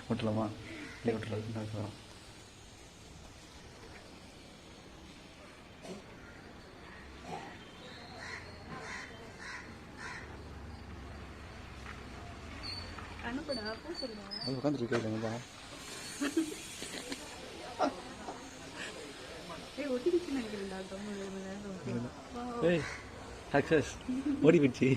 விட்டுலாமா? இல்லை விட்டுலாம். அது உட்காந்துருக்கா சக்சஸ் ஓடி போச்சு.